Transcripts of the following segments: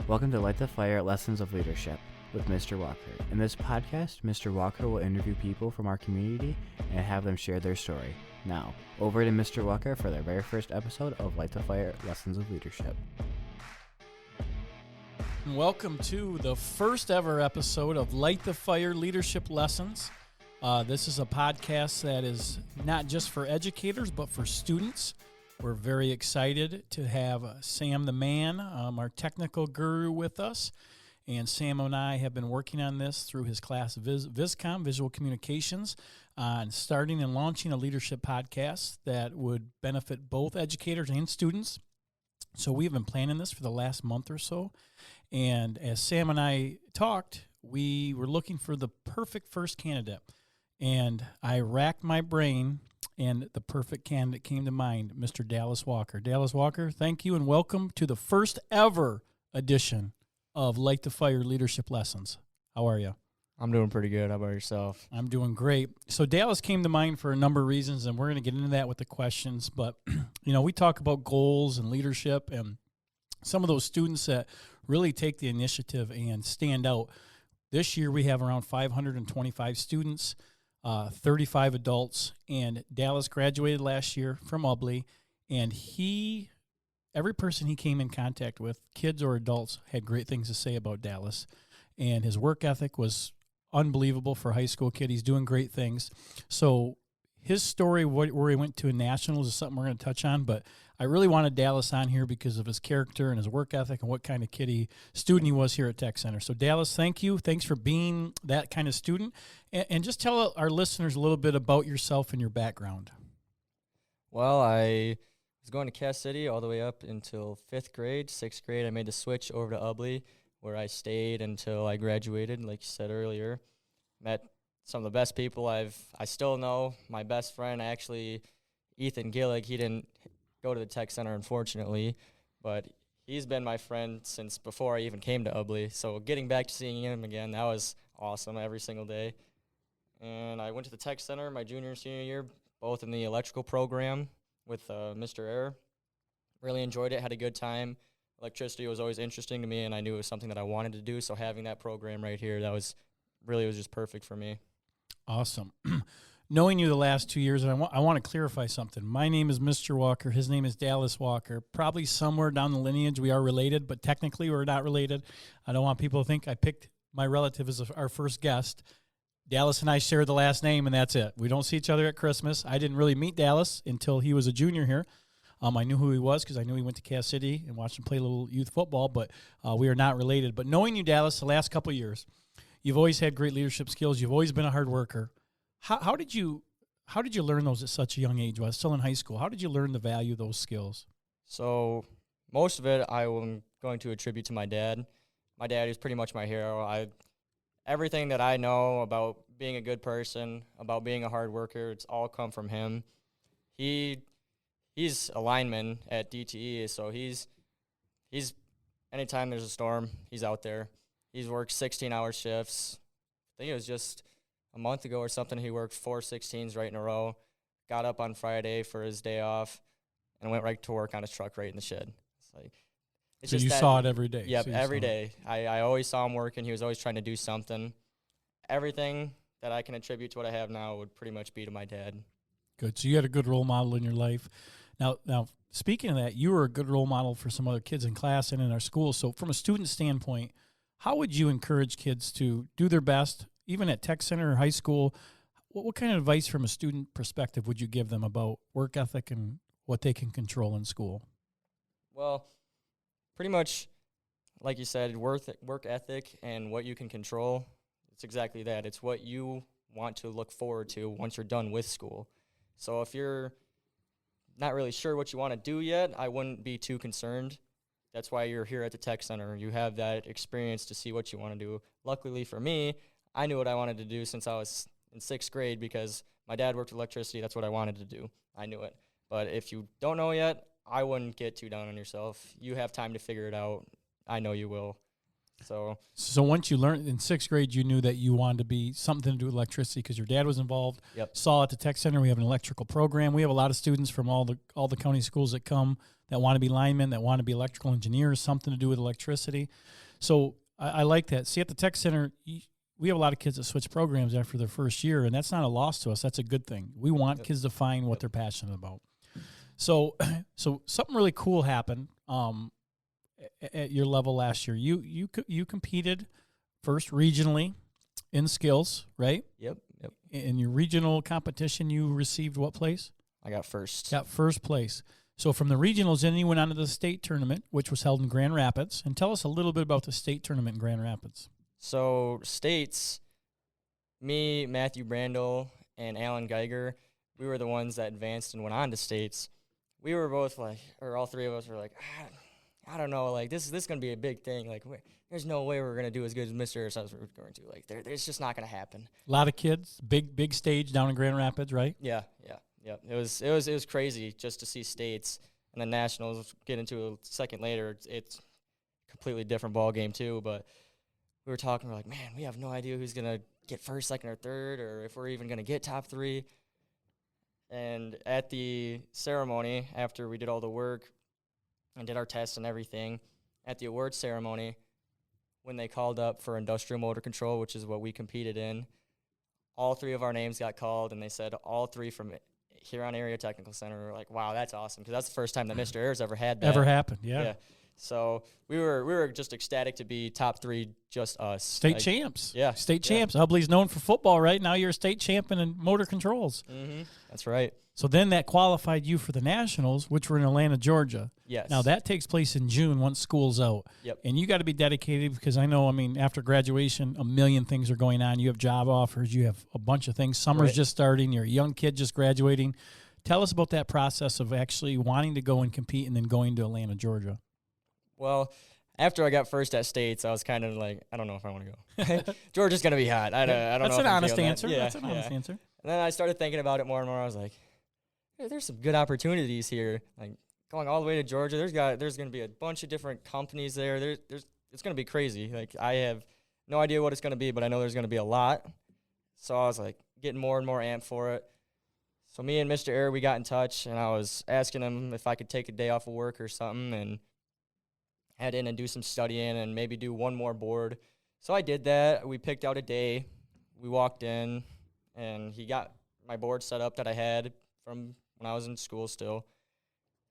Welcome to Light the Fire Lessons of Leadership with Mr. Walker. In this podcast, Mr. Walker will interview people from our community and have them share their story. Now, over to Mr. Walker for their very first episode of Light the Fire Lessons of Leadership. Welcome to the first ever episode of Light the Fire Leadership Lessons. This is a podcast that is not just for educators, but for students. We're very excited to have Sam the Man, our technical guru, with us. And Sam and I have been working on this through his class, VISCOM, Visual Communications, on starting and launching a leadership podcast that would benefit both educators and students. So we've been planning this for the last month or so. And as Sam and I talked, we were looking for the perfect first candidate. And I racked my brain, and the perfect candidate came to mind, Mr. Dallas Walker. Dallas Walker, thank you, and welcome to the first ever edition of Light the Fire Leadership Lessons. How are you? I'm doing pretty good. How about yourself? I'm doing great. So Dallas came to mind for a number of reasons, and we're going to get into that with the questions. But, we talk about goals and leadership, and some of those students that really take the initiative and stand out. This year we have around 525 students, 35 adults, and Dallas graduated last year from Ubly, and every person he came in contact with, kids or adults, had great things to say about Dallas, and his work ethic was unbelievable for a high school kid. He's doing great things. So his story, where he went to a nationals, is something we're going to touch on, but I really wanted Dallas on here because of his character and his work ethic and what kind of student he was here at Tech Center. So Dallas, thank you. Thanks for being that kind of student. And just tell our listeners a little bit about yourself and your background. Well, I was going to Cass City all the way up until 5th grade. 6th grade, I made the switch over to Ubly, where I stayed until I graduated, like you said earlier. Met some of the best people I still know. My best friend, Ethan Gillig, he didn't go to the Tech Center, unfortunately, but he's been my friend since before I even came to Ubly. So getting back to seeing him again, that was awesome every single day. And I went to the Tech Center my junior and senior year, both in the electrical program with Mr. Air. Really enjoyed it, had a good time. Electricity was always interesting to me, and I knew it was something that I wanted to do. So having that program right here, was just perfect for me. Awesome. Knowing you the last 2 years, and I want to clarify something. My name is Mr. Walker. His name is Dallas Walker. Probably somewhere down the lineage we are related, but technically we're not related. I don't want people to think I picked my relative as our first guest. Dallas and I share the last name, and that's it. We don't see each other at Christmas. I didn't really meet Dallas until he was a junior here. I knew who he was because I knew he went to Cass City and watched him play a little youth football, but we are not related. But knowing you, Dallas, the last couple of years, you've always had great leadership skills. You've always been a hard worker. How did you learn those at such a young age? While still in high school, how did you learn the value of those skills? So most of it I am going to attribute to my dad. My dad is pretty much my hero. Everything that I know about being a good person, about being a hard worker, it's all come from him. He's a lineman at DTE, so he's anytime there's a storm, he's out there. He's worked 16-hour shifts. I think it was just a month ago or something, he worked 4 16s right in a row, got up on Friday for his day off, and went right to work on his truck right in the shed. So you saw it every day? Yep, every day. I always saw him working. He was always trying to do something. Everything that I can attribute to what I have now would pretty much be to my dad. Good. So you had a good role model in your life. Now, speaking of that, you were a good role model for some other kids in class and in our school. So from a student standpoint, how would you encourage kids to do their best, even at Tech Center or high school? What kind of advice from a student perspective would you give them about work ethic and what they can control in school? Well, pretty much, like you said, work ethic and what you can control, it's exactly that. It's what you want to look forward to once you're done with school. So if you're not really sure what you want to do yet, I wouldn't be too concerned. That's why you're here at the Tech Center. You have that experience to see what you want to do. Luckily for me, I knew what I wanted to do since I was in 6th grade because my dad worked with electricity. That's what I wanted to do. I knew it. But if you don't know yet, I wouldn't get too down on yourself. You have time to figure it out. I know you will. So once you learned in 6th grade, you knew that you wanted to be something to do with electricity because your dad was involved. Yep. Saw at the Tech Center we have an electrical program. We have a lot of students from all the county schools that come that want to be linemen, that want to be electrical engineers, something to do with electricity. So I like that. See, at the Tech Center, we have a lot of kids that switch programs after their first year, and that's not a loss to us. That's a good thing. We want kids to find what they're passionate about. So something really cool happened at your level last year. You competed first regionally in skills, right? Yep. In your regional competition, you received what place? I got first. Got first place. So from the regionals, then you went on to the state tournament, which was held in Grand Rapids. And tell us a little bit about the state tournament in Grand Rapids. So states, me, Matthew Brandel, and Alan Geiger, we were the ones that advanced and went on to states. We were both like, or all three of us were like, I don't know, like this is going to be a big thing. Like there's no way we're going to do as good as Mr. Ayers we're going to. Like it's just not going to happen. A lot of kids, big stage down in Grand Rapids, right? Yeah. It was crazy just to see states and then nationals. Get into a second later. It's a completely different ball game too. But we were talking, we're like, man, we have no idea who's going to get first, second, or third, or if we're even going to get top three. And at the ceremony, after we did all the work and did our tests and everything, at the award ceremony, when they called up for industrial motor control, which is what we competed in, all three of our names got called, and they said all three from Huron Area Technical Center. We were like, wow, that's awesome, because that's the first time that Mr. Ayers ever had that. Ever happened, yeah. So we were just ecstatic to be top three, just us. State champs. Yeah. State champs. Hubley's known for football, right? Now you're a state champion in motor controls. Mm-hmm. That's right. So then that qualified you for the nationals, which were in Atlanta, Georgia. Yes. Now that takes place in June once school's out. Yep. And you got to be dedicated, because I know, after graduation, a million things are going on. You have job offers. You have a bunch of things. Summer's just starting. You're a young kid just graduating. Tell us about that process of actually wanting to go and compete and then going to Atlanta, Georgia. Well, after I got first at states, I was kind of like, I don't know if I want to go. Georgia's going to be hot. I don't know. That's an honest answer. Yeah, That's an honest answer. And then I started thinking about it more and more. I was like, hey, there's some good opportunities here. Like going all the way to Georgia, there's going to be a bunch of different companies there. It's going to be crazy. Like I have no idea what it's going to be, but I know there's going to be a lot. So I was like getting more and more amped for it. So me and Mr. Ayers, we got in touch, and I was asking him if I could take a day off of work or something and head in and do some studying and maybe do one more board. So I did that. We picked out a day. We walked in, and he got my board set up that I had from when I was in school still.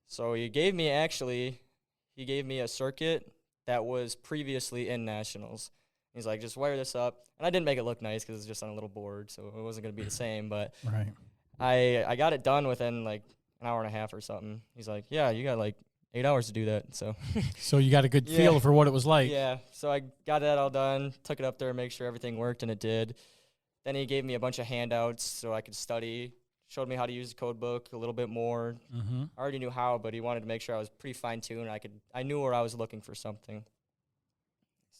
So he gave me a circuit that was previously in nationals. He's like, just wire this up. And I didn't make it look nice because it's just on a little board, so it wasn't going to be the same. But right. I got it done within like an hour and a half or something. He's like, yeah, you got like 8 hours to do that. So you got a good feel for what it was like. Yeah. So I got that all done, took it up there, make sure everything worked, and it did. Then he gave me a bunch of handouts so I could study, showed me how to use the code book a little bit more. Mm-hmm. I already knew how, but he wanted to make sure I was pretty fine-tuned. I knew where I was looking for something.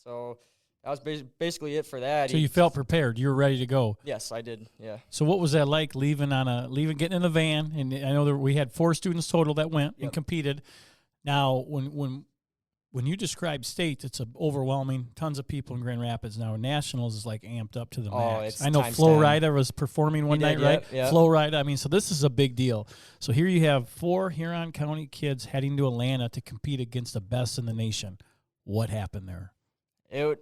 So that was basically it for that. So you felt prepared. You were ready to go. Yes, I did. Yeah. So what was that like getting in the van? And I know that we had 4 students total that went and competed. Now, when you describe states, it's overwhelming. Tons of people in Grand Rapids. Now, nationals is like amped up to the max. I know Flo Rida was performing one night, right? Yep. Flo Rida. So this is a big deal. So here you have 4 Huron County kids heading to Atlanta to compete against the best in the nation. What happened there? It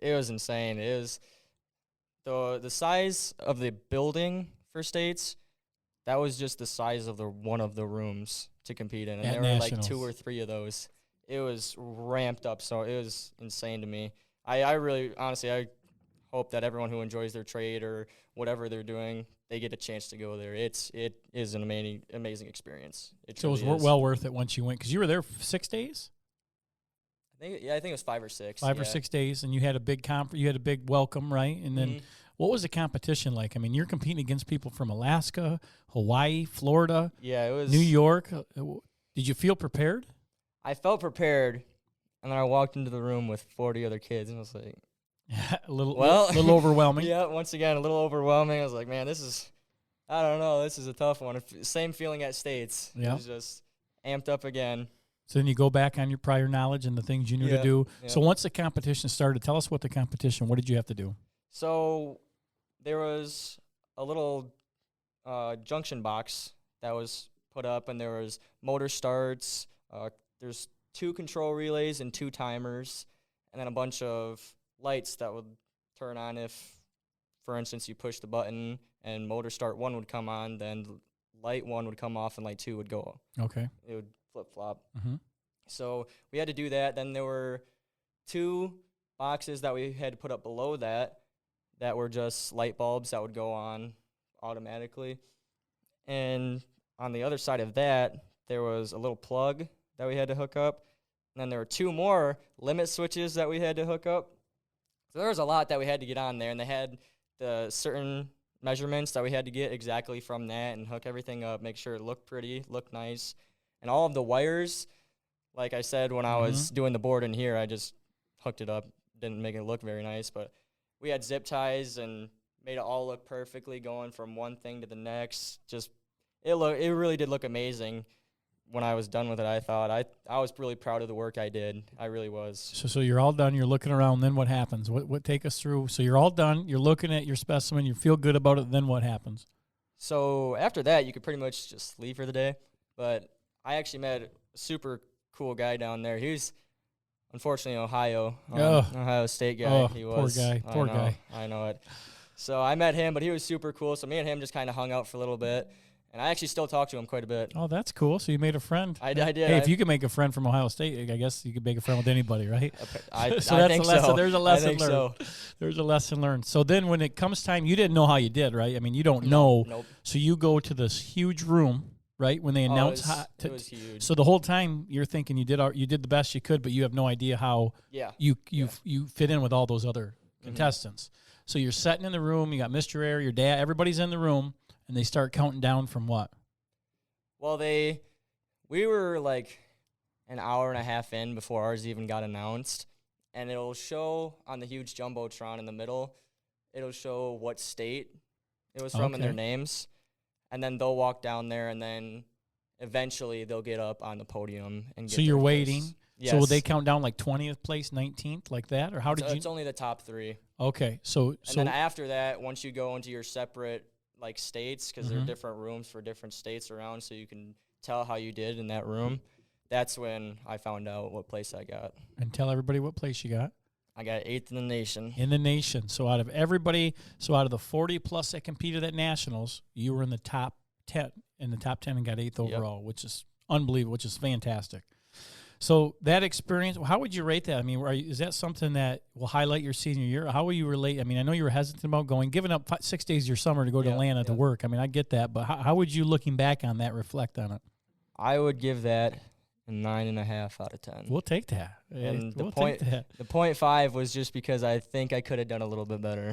was insane. It was the size of the building for states. That was just the size of one of the rooms to compete in, and there were like 2 or 3 of those. It was ramped up, so it was insane to me. I really, honestly, I hope that everyone who enjoys their trade or whatever they're doing, they get a chance to go there. It is an amazing experience. So it was well worth it once you went, because you were there 6 days. I think it was 5 or 6. 5 or 6 days, and you had a big you had a big welcome, right? And then, what was the competition like? You're competing against people from Alaska, Hawaii, Florida. Yeah, it was New York. Did you feel prepared? I felt prepared, and then I walked into the room with 40 other kids, and I was like, a little overwhelming. Yeah, once again, a little overwhelming. I was like, man, I don't know, this is a tough one. Same feeling at states. Yeah. It was just amped up again. So then you go back on your prior knowledge and the things you knew to do. Yeah. So once the competition started, tell us what did you have to do? So there was a little junction box that was put up, and there was motor starts, There's 2 control relays and 2 timers, and then a bunch of lights that would turn on if, for instance, you push the button and motor start 1 would come on, then light 1 would come off and light 2 would go. Okay. It would flip-flop. Mm-hmm. So we had to do that. Then there were 2 boxes that we had to put up below that were just light bulbs that would go on automatically. And on the other side of that, there was a little plug that we had to hook up. And then there were 2 more limit switches that we had to hook up. So there was a lot that we had to get on there, and they had the certain measurements that we had to get exactly from that and hook everything up, make sure it looked pretty, looked nice. And all of the wires, like I said, when I was doing the board in here, I just hooked it up, didn't make it look very nice, but we had zip ties and made it all look perfectly going from one thing to the next. Just it really did look amazing. When I was done with it, I thought I was really proud of the work I did. I really was. So you're all done. You're looking around. Then what happens? What take us through? So you're all done. You're looking at your specimen. You feel good about it. Then what happens? So after that, you could pretty much just leave for the day. But I actually met a super cool guy down there. He was unfortunately Ohio State guy. Oh, he was poor guy. I know it. So I met him, but he was super cool. So me and him just kind of hung out for a little bit. And I actually still talk to him quite a bit. Oh, that's cool. So you made a friend. I did. Hey, if you can make a friend from Ohio State, I guess you could make a friend with anybody, right? I that's think a lesson. so. There's a lesson learned. So. There's a lesson learned. So then when it comes time, you didn't know how you did, right? I mean, you don't know. Nope. So you go to this huge room, right, when they announce it was huge. So the whole time you're thinking you did the best you could, but you have no idea how you fit in with all those other contestants. So you're sitting in the room, you got Mr. Air, your dad, everybody's in the room, and they start counting down from what? Well, we were like an hour and a half in before ours even got announced, and it'll show on the huge jumbotron in the middle, it'll show what state it was from and their names, and then they'll walk down there, and then eventually they'll get up on the podium and get So you're their waiting. place. Yes. So will they count down like 20th place, 19th, like that, or how did you? It's only the top 3. Okay, so then after that, once you go into your separate like states, because there are different rooms for different states around, so you can tell how you did in that room. That's when I found out what place I got. And tell everybody what place you got. I got 8th in the nation. In the nation. So out of everybody, out of the 40 plus that competed at nationals, you were in the top 10. In the top 10 and got 8th overall, which is unbelievable, which is fantastic. So that experience, how would you rate that? I mean, is that something that will highlight your senior year? How will you relate? I mean, I know you were hesitant about going, giving up 6 days of your summer to go to Atlanta to work. I mean, I get that, but how would you, looking back on that, reflect on it? I would give that a 9.5 out of 10. We'll take that. And the 0.5 was just because I think I could have done a little bit better.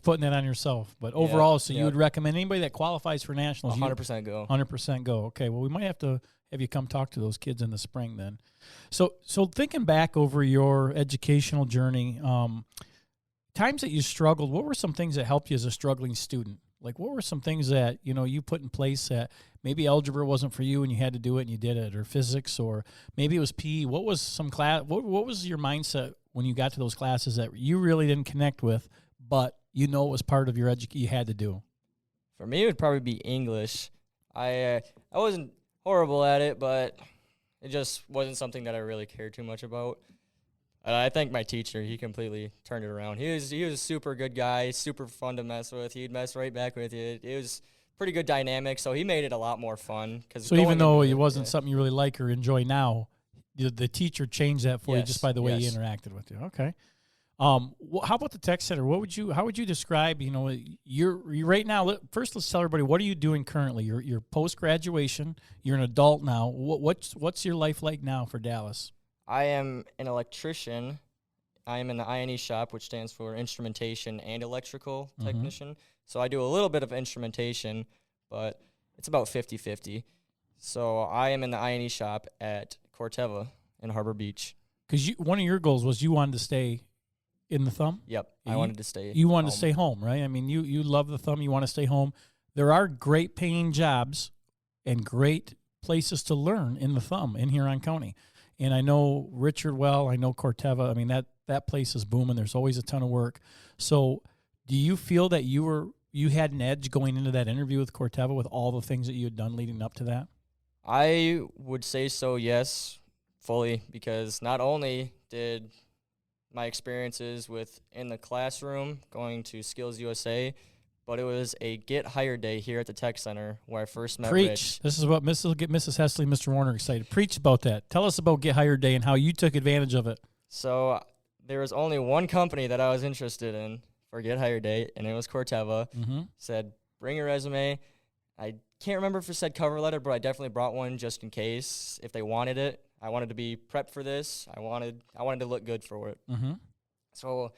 Putting that on yourself. But overall, you would recommend anybody that qualifies for nationals? 100% go. 100% go. Okay, well, we might have to have you come talk to those kids in the spring then. So thinking back over your educational journey, times that you struggled, what were some things that helped you as a struggling student? Like, what were some things that, you put in place that maybe algebra wasn't for you and you had to do it and you did it, or physics, or maybe it was PE? What was some class? What was your mindset when you got to those classes that you really didn't connect with, but it was part of your you had to do? For me, it would probably be English. I wasn't horrible at it, but it just wasn't something that I really cared too much about. I think my teacher, he completely turned it around. He was a super good guy, super fun to mess with. He'd mess right back with you. It was pretty good dynamic, so he made it a lot more fun. So even though it wasn't something you really like or enjoy now, the teacher changed that for you just by the way he interacted with you. Okay. How about the tech center? How would you describe? You're right now. First, let's tell everybody, what are you doing currently? You're post graduation. You're an adult now. What's your life like now for Dallas? I am an electrician. I am in the I&E shop, which stands for Instrumentation and Electrical Technician. So I do a little bit of instrumentation, but it's about 50-50. So I am in the I&E shop at Corteva in Harbor Beach. Because one of your goals was you wanted to stay in the thumb? Yep, I wanted to stay You wanted to stay home, right? I mean, you love the thumb. You want to stay home. There are great paying jobs and great places to learn in the thumb in Huron County. And I know Richard well. I know Corteva. I mean, that place is booming. There's always a ton of work. So do you feel that you had an edge going into that interview with Corteva with all the things that you had done leading up to that? I would say so, yes. fully, because not only did my experiences in the classroom going to Skills USA, but it was a Get Hired Day here at the Tech Center where I first met Preach. Rich. This is what Mrs. Hesley, Mr. Warner excited. Preach about that. Tell us about Get Hired Day and how you took advantage of it. So there was only one company that I was interested in for Get Hired Day, and it was Corteva. Mm-hmm. Said, bring your resume. I can't remember if it said cover letter, but I definitely brought one just in case if they wanted it. I wanted to be prepped for this. I wanted to look good for it. Mm-hmm. So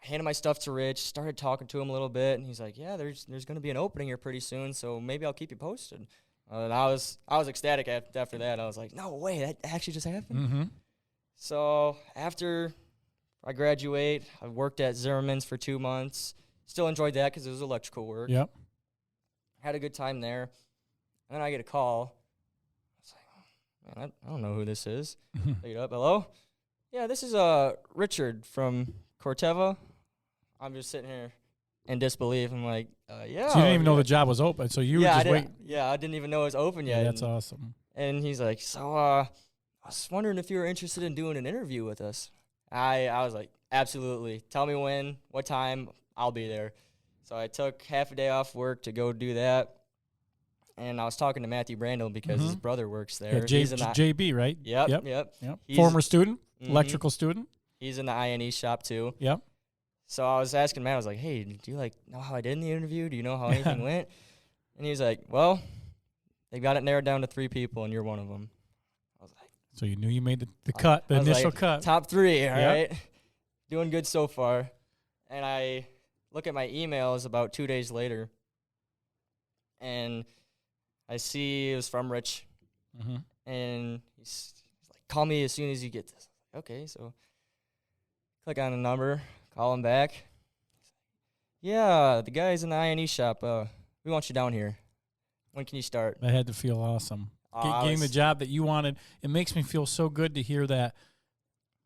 I handed my stuff to Rich, started talking to him a little bit, and he's like, yeah, there's going to be an opening here pretty soon, so maybe I'll keep you posted. And I was ecstatic after that. I was like, no way, that actually just happened? Mm-hmm. So after I graduate, I worked at Zimmerman's for 2 months. Still enjoyed that because it was electrical work. Yep. Had a good time there. And then I get a call. I was like, man, I don't know who this is. Pick it up. Hello? Yeah, this is Richard from Corteva. I'm just sitting here in disbelief. I'm like, yeah. So you didn't even know the job was open, so you were just waiting. Yeah, I didn't even know it was open yet. Yeah, that's awesome. And he's like, so I was wondering if you were interested in doing an interview with us. I was like, absolutely. Tell me when, what time, I'll be there. So I took half a day off work to go do that. And I was talking to Matthew Brandel because his brother works there. Yeah, JB, right? Yep. Former student, Mhm. electrical student. He's in the INE shop too. Yep. So I was asking Matt, I was like, hey, do you know how I did in the interview? Do you know how anything went? And he was like, well, they got it narrowed down to 3 people and you're one of them. I was like, so you knew you made the cut, the initial cut. Top 3, all right? Doing good so far. And I look at my emails about 2 days later, and I see it was from Rich. Mm-hmm. And he's like, call me as soon as you get this. Okay, so click on the number, call him back. Yeah, the guy's in the INE shop. We want you down here. When can you start? That had to feel awesome. Getting the job that you wanted. It makes me feel so good to hear that.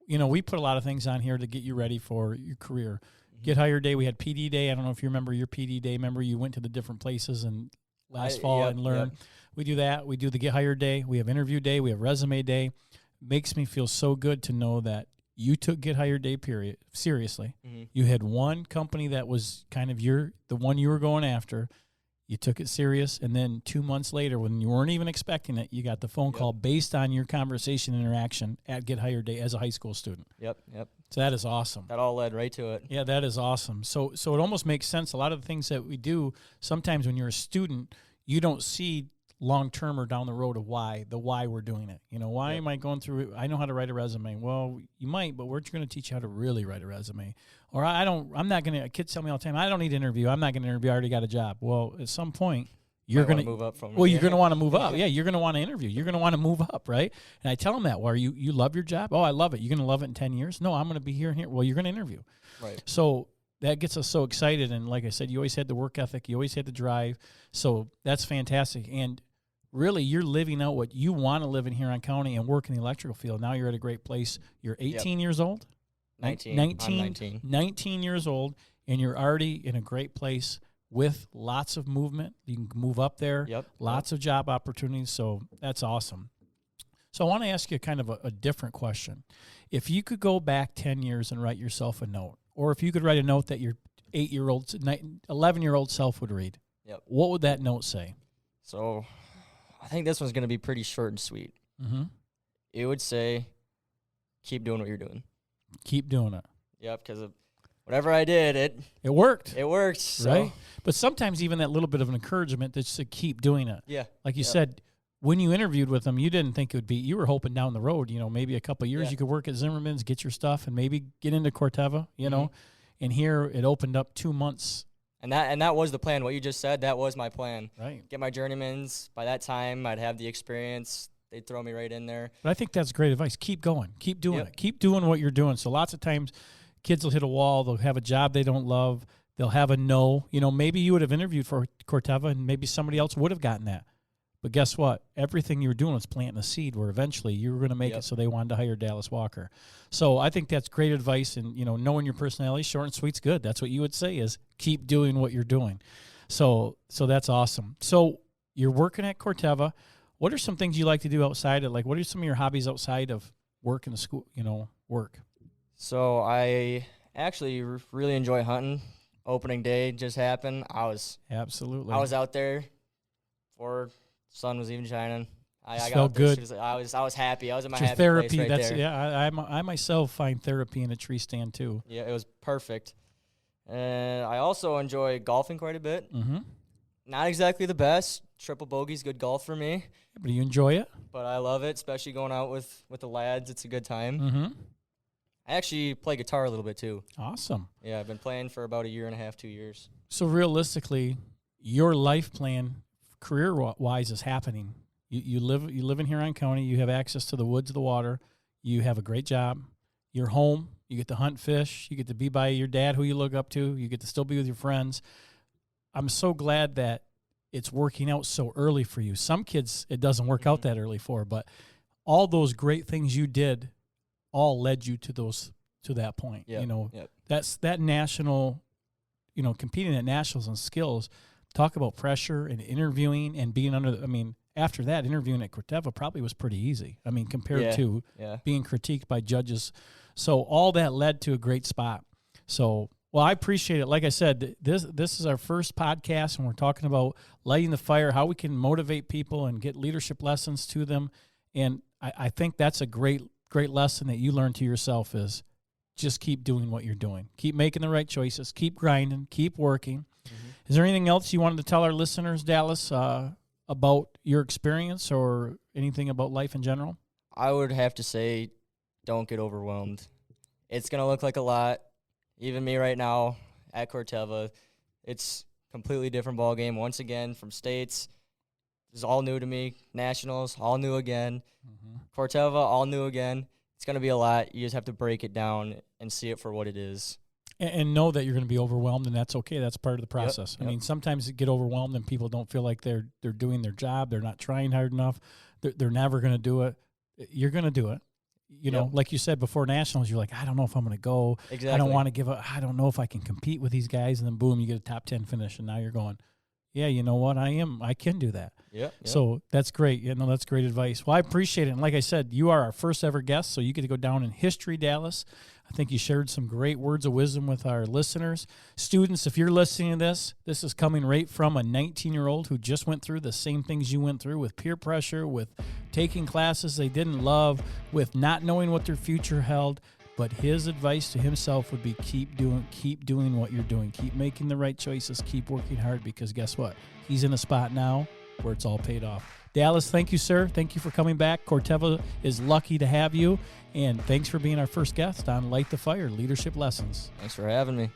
You know, we put a lot of things on here to get you ready for your career. Mm-hmm. Get Hired Day. We had PD Day. I don't know if you remember your PD Day. Remember you went to the different places and last fall and learned. Yep. We do that. We do the Get Hired Day. We have Interview Day. We have Resume Day. Makes me feel so good to know that you took Get Hired Day period seriously. Mm-hmm. You had one company that was kind of the one you were going after. You took it serious, and then 2 months later, when you weren't even expecting it, you got the phone call based on your conversation interaction at Get Hired Day as a high school student. Yep. So that is awesome. That all led right to it. Yeah, that is awesome. So it almost makes sense. A lot of the things that we do, sometimes when you're a student, you don't see long-term or down the road of why we're doing it. You know, why am I going through it? I know how to write a resume. Well, you might, but we're going to teach you how to really write a resume. Or I'm not going to, kids tell me all the time, I don't need to interview. I'm not going to interview. I already got a job. Well, at some point, you're going to move up from Well, you're going to want to move up. Yeah, you're going to want to interview. You're going to want to move up, right? And I tell them that. Well, you love your job? Oh, I love it. You're going to love it in 10 years? No, I'm going to be here and here. Well, you're going to interview. Right. So that gets us so excited. And like I said, you always had the work ethic. You always had the drive. So that's fantastic. And really, you're living out what you want to live in Huron County and work in the electrical field. Now you're at a great place. You're 18 years old? 19 years old, and you're already in a great place with lots of movement. You can move up there, lots of job opportunities, so that's awesome. So I want to ask you kind of a different question. If you could go back 10 years and write yourself a note, or if you could write a note that your 11-year-old self would read, what would that note say? So I think this one's going to be pretty short and sweet. Mm-hmm. It would say, keep doing what you're doing. Keep doing it. Yep, because whatever I did, it worked. It worked. So. Right? But sometimes even that little bit of an encouragement just to keep doing it. Yeah. Like you said, when you interviewed with them, you didn't think it would be, you were hoping down the road, maybe a couple of years you could work at Zimmerman's, get your stuff, and maybe get into Corteva, know. And here it opened up 2 months. And that was the plan. What you just said, that was my plan. Right. Get my journeyman's. By that time, I'd have the experience. They'd throw me right in there. But I think that's great advice. Keep going. Keep doing it. Keep doing what you're doing. So lots of times kids will hit a wall. They'll have a job they don't love. They'll have a no. Maybe you would have interviewed for Corteva and maybe somebody else would have gotten that. But guess what? Everything you were doing was planting a seed where eventually you were going to make it, so they wanted to hire Dallas Walker. So I think that's great advice, and, knowing your personality, short and sweet's good. That's what you would say is keep doing what you're doing. So that's awesome. So you're working at Corteva. What are some things you like to do outside of, what are some of your hobbies outside of work in the school, work? So I actually really enjoy hunting. Opening day just happened. Absolutely. I was out there before the sun was even shining. I got felt out there good. I was happy. I was in my Just happy therapy. place right there. Yeah. I myself find therapy in a tree stand too. Yeah, it was perfect. And I also enjoy golfing quite a bit. Mm-hmm. Not exactly the best. Triple bogey's good golf for me, But you enjoy it? but I love it, especially going out with the lads. It's a good time. Mm-hmm. I actually play guitar a little bit too. Awesome. Yeah, I've been playing for about a year and a half, 2 years. So realistically, your life plan, career-wise, is happening. You live in Huron County. You have access to the woods, the water. You have a great job. You're home. You get to hunt, fish. You get to be by your dad, who you look up to. You get to still be with your friends. I'm so glad that it's working out so early for you. Some kids, it doesn't work out that early for, but all those great things you did all led you to that point. Yep. That's that national, competing at nationals and skills. Talk about pressure and interviewing and being after that, interviewing at Corteva probably was pretty easy. Compared to being critiqued by judges. So all that led to a great spot. So, well, I appreciate it. Like I said, this is our first podcast, and we're talking about lighting the fire, how we can motivate people and get leadership lessons to them. And I think that's a great lesson that you learn to yourself is just keep doing what you're doing. Keep making the right choices. Keep grinding. Keep working. Mm-hmm. Is there anything else you wanted to tell our listeners, Dallas, about your experience or anything about life in general? I would have to say, don't get overwhelmed. It's going to look like a lot. Even me right now at Corteva, it's completely different ball game. Once again, from states, it's all new to me. Nationals, all new again. Mm-hmm. Corteva, all new again. It's going to be a lot. You just have to break it down and see it for what it is. And know that you're going to be overwhelmed, and that's okay. That's part of the process. Yep. Sometimes you get overwhelmed and people don't feel like they're doing their job. They're not trying hard enough. They're never going to do it. You're going to do it. Like you said before nationals, you're like, I don't know if I'm going to go. Exactly. I don't want to give up. I don't know if I can compete with these guys. And then boom, you get a top 10 finish, and now you're going, yeah, you know what? I can do that. Yeah. So that's great. That's great advice. Well, I appreciate it. And like I said, you are our first ever guest, so you get to go down in history, Dallas. I think you shared some great words of wisdom with our listeners. Students, if you're listening to this is coming right from a 19-year-old who just went through the same things you went through with peer pressure, with taking classes they didn't love, with not knowing what their future held. But his advice to himself would be keep doing what you're doing. Keep making the right choices. Keep working hard, because guess what? He's in a spot now where it's all paid off. Dallas, thank you, sir. Thank you for coming back. Corteva is lucky to have you. And thanks for being our first guest on Light the Fire Leadership Lessons. Thanks for having me.